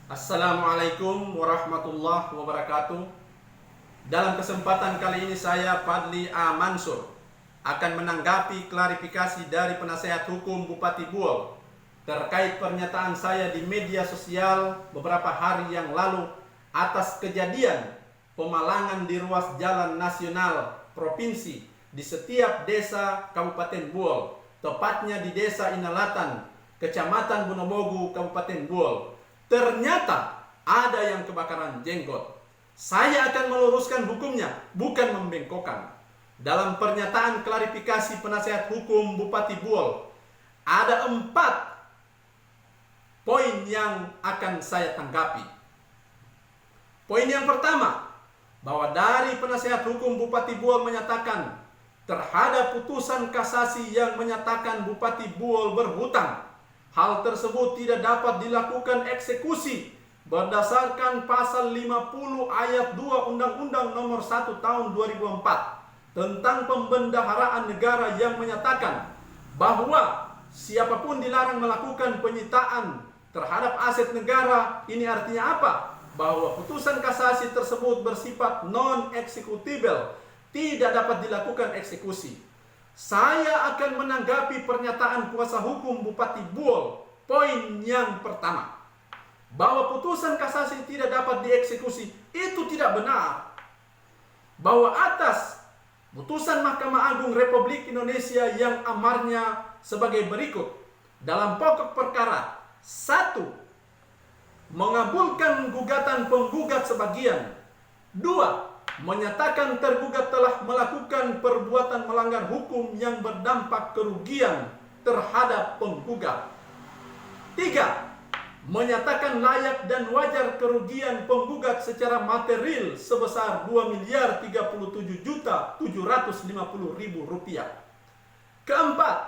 Assalamualaikum warahmatullahi wabarakatuh. Dalam kesempatan kali ini saya Fadli A. Mansur akan menanggapi klarifikasi dari penasehat hukum Bupati Buol terkait pernyataan saya di media sosial beberapa hari yang lalu atas kejadian pemalangan di ruas jalan nasional provinsi di setiap desa Kabupaten Buol, tepatnya di Desa Inalatan, Kecamatan Bonobogu, Kabupaten Buol. Ternyata ada yang kebakaran jenggot. Saya akan meluruskan hukumnya, bukan membengkokkan. Dalam pernyataan klarifikasi penasehat hukum Bupati Buol, ada 4 poin yang akan saya tanggapi. Poin yang pertama, bahwa dari penasehat hukum Bupati Buol menyatakan terhadap putusan kasasi yang menyatakan Bupati Buol berhutang, hal tersebut tidak dapat dilakukan eksekusi berdasarkan pasal 50 ayat 2 Undang-Undang Nomor 1 Tahun 2004 tentang pembendaharaan negara yang menyatakan bahwa siapapun dilarang melakukan penyitaan terhadap aset negara. Ini artinya apa? Bahwa putusan kasasi tersebut bersifat non-eksekutibel, tidak dapat dilakukan eksekusi. Saya akan menanggapi pernyataan kuasa hukum Bupati Buol. Poin yang pertama, bahwa putusan kasasi tidak dapat dieksekusi, itu tidak benar. Bahwa atas putusan Mahkamah Agung Republik Indonesia yang amarnya sebagai berikut. Dalam pokok perkara, 1. Mengabulkan gugatan penggugat sebagian. 2. Menyatakan tergugat telah melakukan perbuatan melanggar hukum yang berdampak kerugian terhadap penggugat. 3. Menyatakan layak dan wajar kerugian penggugat secara material sebesar Rp2.037.750.000. Keempat,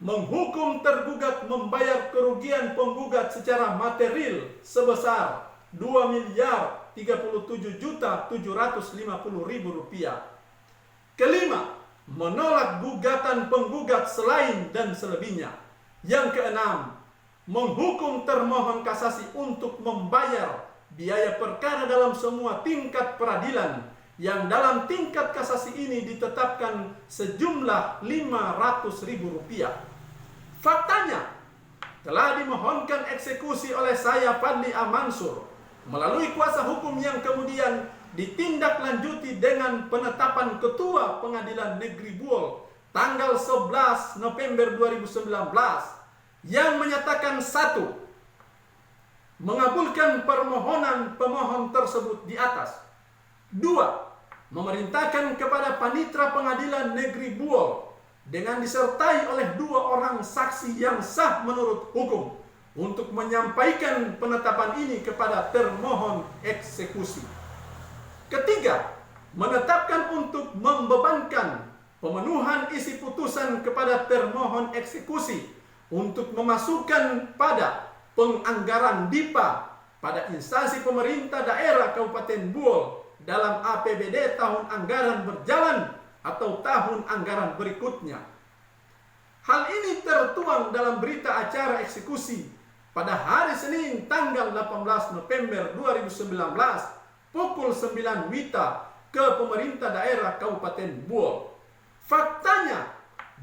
menghukum tergugat membayar kerugian penggugat secara material sebesar Rp2.037.750.000. Kelima, menolak gugatan penggugat selain dan selebihnya. Yang keenam, menghukum termohon kasasi untuk membayar biaya perkara dalam semua tingkat peradilan yang dalam tingkat kasasi ini ditetapkan sejumlah Rp500.000. Faktanya, telah dimohonkan eksekusi oleh saya Fadli A. Mansur melalui kuasa hukum yang kemudian ditindaklanjuti dengan penetapan Ketua Pengadilan Negeri Buol tanggal 11 November 2019 yang menyatakan 1. Mengabulkan permohonan pemohon tersebut di atas. 2. Memerintahkan kepada Panitra Pengadilan Negeri Buol dengan disertai oleh 2 orang saksi yang sah menurut hukum untuk menyampaikan penetapan ini kepada termohon eksekusi. Ketiga, menetapkan untuk membebankan pemenuhan isi putusan kepada termohon eksekusi untuk memasukkan pada penganggaran DIPA pada instansi pemerintah daerah Kabupaten Buol dalam APBD tahun anggaran berjalan atau tahun anggaran berikutnya. Hal ini tertuang dalam berita acara eksekusi pada hari Senin tanggal 18 November 2019 pukul 9 WITA ke pemerintah daerah Kabupaten Buol. Faktanya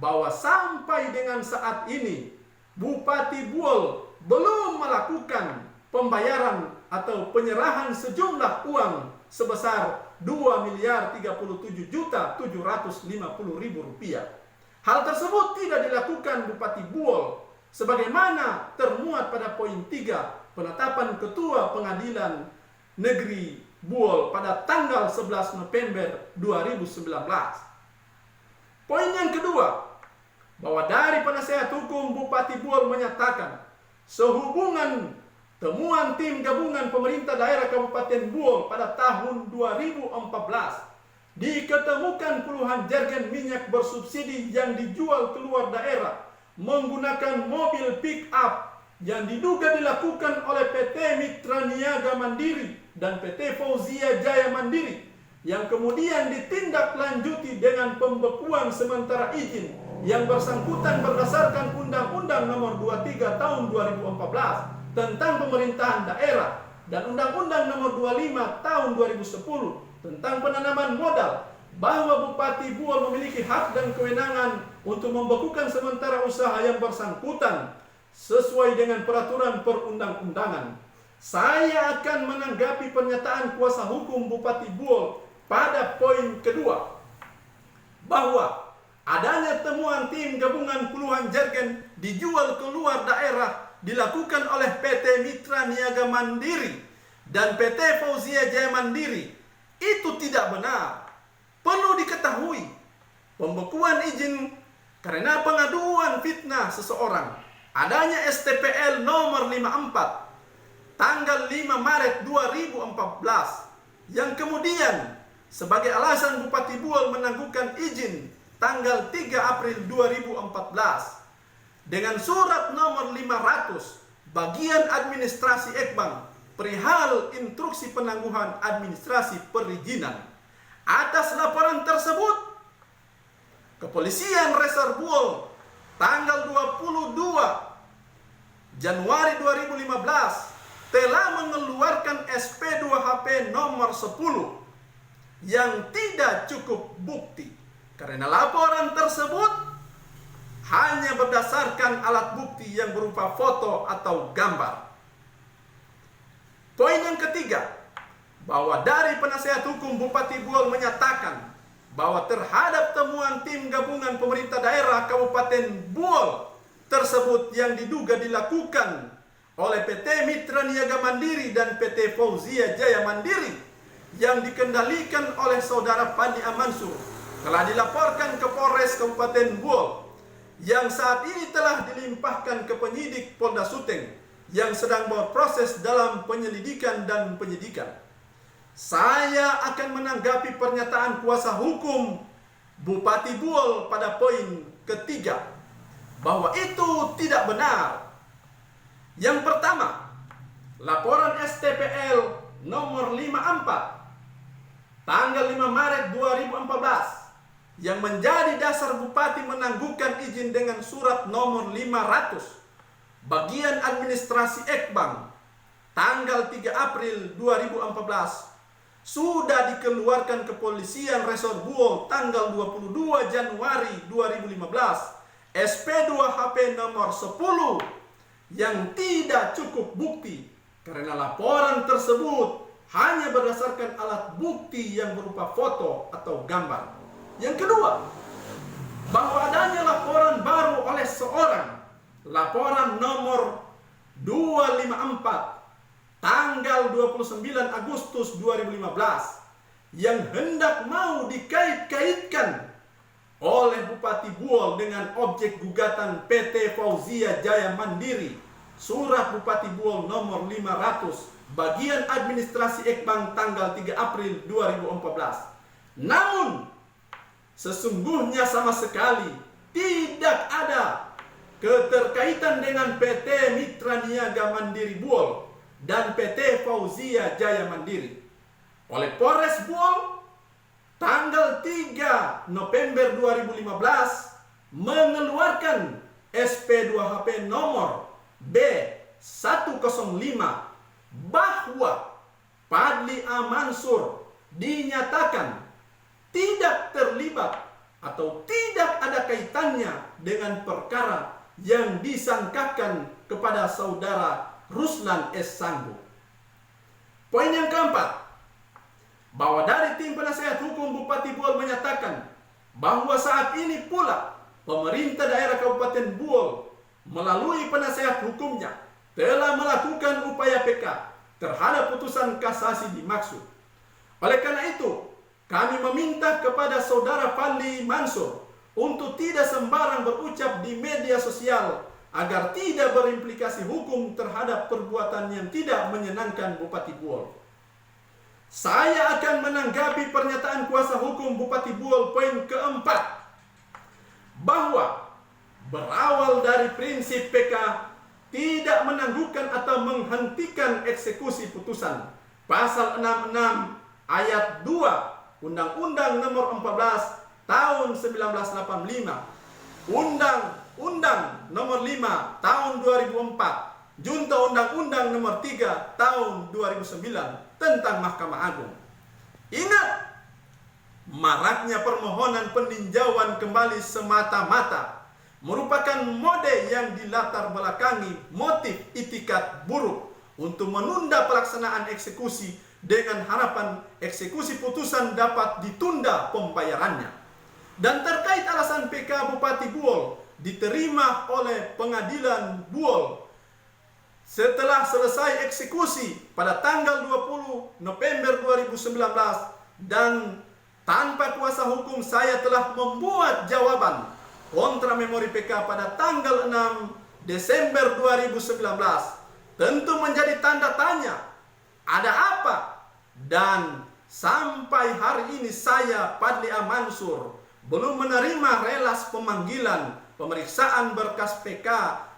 bahwa sampai dengan saat ini Bupati Buol belum melakukan pembayaran atau penyerahan sejumlah uang sebesar Rp2.037.750.000. Hal tersebut tidak dilakukan Bupati Buol sebagaimana termuat pada poin 3 penetapan Ketua Pengadilan Negeri Buol pada tanggal 11 November 2019. Poin yang kedua, bahwa dari penasehat hukum Bupati Buol menyatakan sehubungan temuan tim gabungan pemerintah daerah Kabupaten Buol pada tahun 2014 diketemukan puluhan jergen minyak bersubsidi yang dijual keluar daerah menggunakan mobil pick up yang diduga dilakukan oleh PT Mitra Niaga Mandiri dan PT Fauzia Jaya Mandiri yang kemudian ditindaklanjuti dengan pembekuan sementara izin yang bersangkutan berdasarkan Undang-Undang Nomor 23 Tahun 2014 tentang pemerintahan daerah dan Undang-Undang Nomor 25 Tahun 2010 tentang penanaman modal bahwa Bupati Buol memiliki hak dan kewenangan untuk membekukan sementara usaha yang bersangkutan sesuai dengan peraturan perundang-undangan. Saya akan menanggapi pernyataan kuasa hukum Bupati Buol pada poin kedua, bahwa adanya temuan tim gabungan puluhan jerigen dijual keluar daerah dilakukan oleh PT Mitra Niaga Mandiri dan PT Fauzia Jaya Mandiri itu tidak benar. Perlu diketahui, pembekuan izin karena pengaduan fitnah seseorang, adanya STPL nomor 54 tanggal 5 Maret 2014 yang kemudian sebagai alasan Bupati Buol menangguhkan izin tanggal 3 April 2014 dengan surat nomor 500 bagian administrasi Ekbang perihal instruksi penangguhan administrasi perizinan. Atas laporan tersebut, Kepolisian Resor Buol tanggal 22 Januari 2015 telah mengeluarkan SP2HP nomor 10 yang tidak cukup bukti karena laporan tersebut hanya berdasarkan alat bukti yang berupa foto atau gambar. Poin yang ketiga, bahwa dari penasihat hukum Bupati Buol menyatakan bahwa terhadap temuan tim gabungan pemerintah daerah Kabupaten Buol tersebut yang diduga dilakukan oleh PT Mitra Niaga Mandiri dan PT Fauzia Jaya Mandiri yang dikendalikan oleh Saudara Pandi Amansur telah dilaporkan ke Polres Kabupaten Buol yang saat ini telah dilimpahkan ke penyidik Polda Suteng yang sedang berproses dalam penyelidikan dan penyidikan. Saya akan menanggapi pernyataan kuasa hukum Bupati Buol pada poin ketiga, bahwa itu tidak benar. Yang pertama, laporan STPL nomor 54 tanggal 5 Maret 2014 yang menjadi dasar Bupati menangguhkan izin dengan surat nomor 500 bagian administrasi Ekbang tanggal 3 April 2014 sudah dikeluarkan Kepolisian Resor Buol tanggal 22 Januari 2015 SP2HP nomor 10 yang tidak cukup bukti karena laporan tersebut hanya berdasarkan alat bukti yang berupa foto atau gambar. Yang kedua, bahwa adanya laporan baru oleh seorang, laporan nomor 254 tanggal 29 Agustus 2015 yang hendak mau dikait-kaitkan oleh Bupati Buol dengan objek gugatan PT Fauzia Jaya Mandiri, surat Bupati Buol nomor 500 bagian administrasi Ekbang tanggal 3 April 2014. Namun sesungguhnya sama sekali tidak ada keterkaitan dengan PT Mitra Niaga Mandiri Buol dan PT Fauzia Jaya Mandiri. Oleh Polres Buol tanggal 3 November 2015 mengeluarkan SP2HP nomor B105 bahwa Padli Amansur dinyatakan tidak terlibat atau tidak ada kaitannya dengan perkara yang disangkakan kepada Saudara Ruslan S. Sambo. Poin yang keempat, bahwa dari tim penasehat hukum Bupati Buol menyatakan bahwa saat ini pula pemerintah daerah Kabupaten Buol melalui penasehat hukumnya telah melakukan upaya PK terhadap putusan kasasi dimaksud. Oleh karena itu, kami meminta kepada Saudara Fadli Mansur untuk tidak sembarang berucap di media sosial agar tidak berimplikasi hukum terhadap perbuatan yang tidak menyenangkan Bupati Buol. Saya akan menanggapi pernyataan kuasa hukum Bupati Buol poin keempat, bahwa berawal dari prinsip PK tidak menangguhkan atau menghentikan eksekusi putusan pasal 66 ayat 2 Undang-Undang Nomor 14 Tahun 1985, Undang-Undang Nomor 5 Tahun 2004 junto Undang-Undang Nomor 3 Tahun 2009 tentang Mahkamah Agung. Ingat, maraknya permohonan peninjauan kembali semata-mata merupakan mode yang dilatar belakangi motif itikat buruk untuk menunda pelaksanaan eksekusi dengan harapan eksekusi putusan dapat ditunda pembayarannya. Dan terkait alasan PK Bupati Buol diterima oleh Pengadilan Buol setelah selesai eksekusi pada tanggal 20 November 2019 dan tanpa kuasa hukum, saya telah membuat jawaban kontra memori PK pada tanggal 6 Desember 2019. Tentu menjadi tanda tanya, ada apa? Dan sampai hari ini saya, Padli A. Mansur, belum menerima relas pemanggilan pemeriksaan berkas PK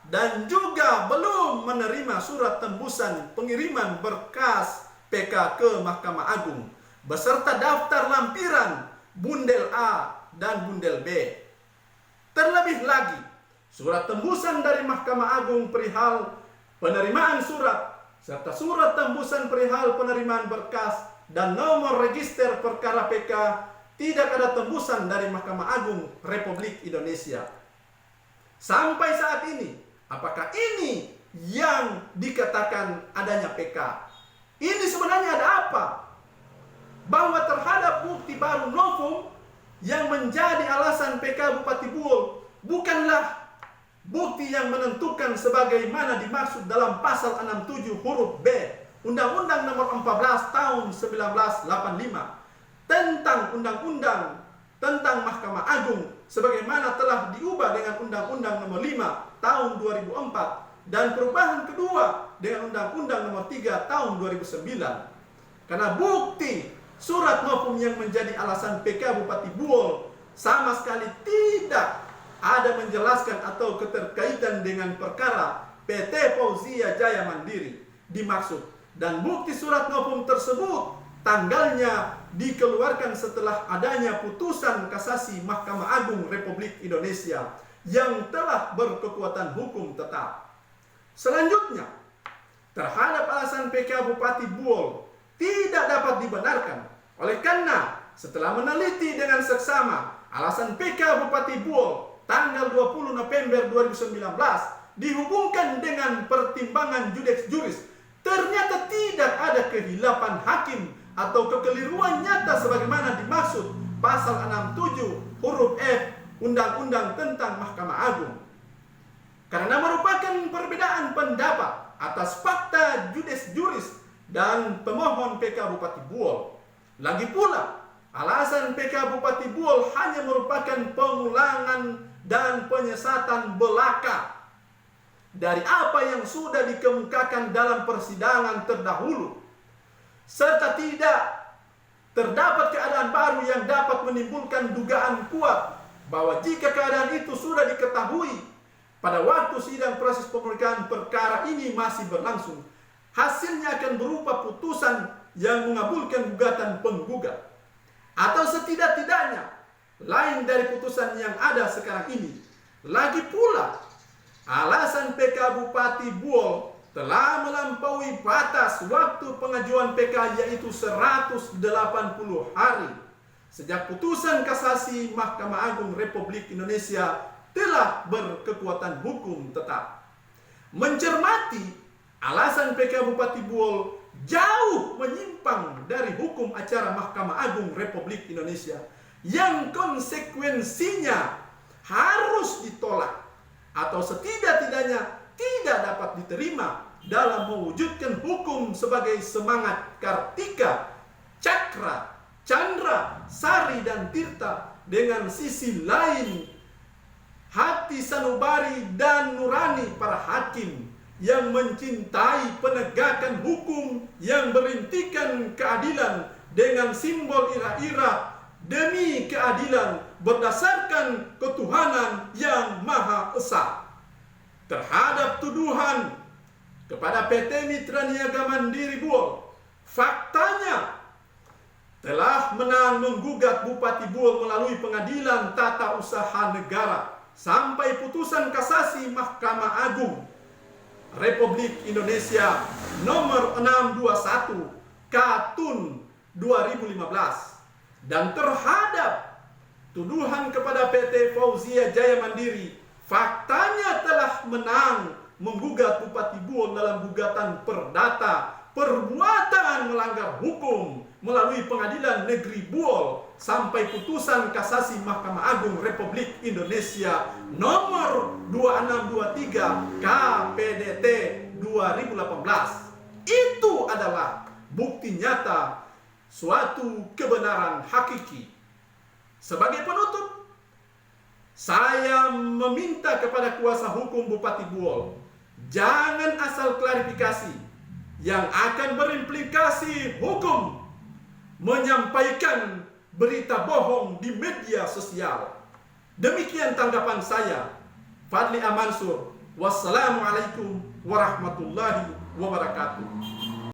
dan juga belum menerima surat tembusan pengiriman berkas PK ke Mahkamah Agung beserta daftar lampiran Bundel A dan Bundel B. Terlebih lagi, surat tembusan dari Mahkamah Agung perihal penerimaan surat serta surat tembusan perihal penerimaan berkas dan nomor register perkara PK tidak ada tembusan dari Mahkamah Agung Republik Indonesia. Sampai saat ini, apakah ini yang dikatakan adanya PK? Ini sebenarnya ada apa? Bahwa terhadap bukti baru novum yang menjadi alasan PK Bupati Buol bukanlah bukti yang menentukan sebagaimana dimaksud dalam pasal 67 huruf B Undang-Undang Nomor 14 Tahun 1985 tentang Undang-Undang tentang Mahkamah Agung sebagaimana telah diubah dengan Undang-Undang Nomor 5 Tahun 2004 dan perubahan kedua dengan Undang-Undang Nomor 3 Tahun 2009. Karena bukti surat novum yang menjadi alasan PK Bupati Buol sama sekali tidak ada menjelaskan atau keterkaitan dengan perkara PT Fauzia Jaya Mandiri dimaksud, dan bukti surat novum tersebut tanggalnya dikeluarkan setelah adanya putusan kasasi Mahkamah Agung Republik Indonesia yang telah berkekuatan hukum tetap. Selanjutnya, terhadap alasan PK Bupati Buol tidak dapat dibenarkan oleh karena setelah meneliti dengan seksama alasan PK Bupati Buol tanggal 20 November 2019 dihubungkan dengan pertimbangan judeks juris, ternyata tidak ada kehilapan hakim atau kekeliruan nyata sebagaimana dimaksud pasal 67 huruf F Undang-Undang tentang Mahkamah Agung. Karena merupakan perbedaan pendapat atas fakta judeks juris dan pemohon PK Bupati Buol. Lagi pula, alasan PK Bupati Buol hanya merupakan pengulangan dan penyesatan belaka dari apa yang sudah dikemukakan dalam persidangan terdahulu, serta tidak terdapat keadaan baru yang dapat menimbulkan dugaan kuat bahwa jika keadaan itu sudah diketahui pada waktu sidang proses pemeriksaan perkara ini masih berlangsung, hasilnya akan berupa putusan yang mengabulkan gugatan penggugat, atau setidak-tidaknya lain dari putusan yang ada sekarang ini. Lagi pula, alasan PK Bupati Buol telah melampaui batas waktu pengajuan PK yaitu 180 hari sejak putusan kasasi Mahkamah Agung Republik Indonesia telah berkekuatan hukum tetap. Mencermati alasan PK Bupati Buol jauh menyimpang dari hukum acara Mahkamah Agung Republik Indonesia yang konsekuensinya harus ditolak atau setidak-tidaknya tidak dapat diterima dalam mewujudkan hukum sebagai semangat Kartika, Cakra, Chandra, Sari, dan Tirta dengan sisi lain hati sanubari dan nurani para hakim yang mencintai penegakan hukum yang berintikan keadilan dengan simbol ira-ira demi keadilan berdasarkan ketuhanan yang Maha Esa. Terhadap tuduhan kepada PT Mitra Niaga Mandiri Buol, faktanya telah menang menggugat Bupati Buol melalui Pengadilan Tata Usaha Negara sampai putusan kasasi Mahkamah Agung Republik Indonesia nomor 621 Katun 2015 dan terhadap tuduhan kepada PT Fauzia Jaya Mandiri faktanya telah menang menggugat Bupati Buol dalam gugatan perdata perbuatan melanggar hukum melalui Pengadilan Negeri Buol sampai putusan kasasi Mahkamah Agung Republik Indonesia nomor 2623 KPDT 2018. Itu adalah bukti nyata suatu kebenaran hakiki. Sebagai penutup, saya meminta kepada kuasa hukum Bupati Buol, jangan asal klarifikasi yang akan berimplikasi hukum menyampaikan berita bohong di media sosial. Demikian tanggapan saya, Fadli A. Mansur. Wassalamualaikum warahmatullahi wabarakatuh.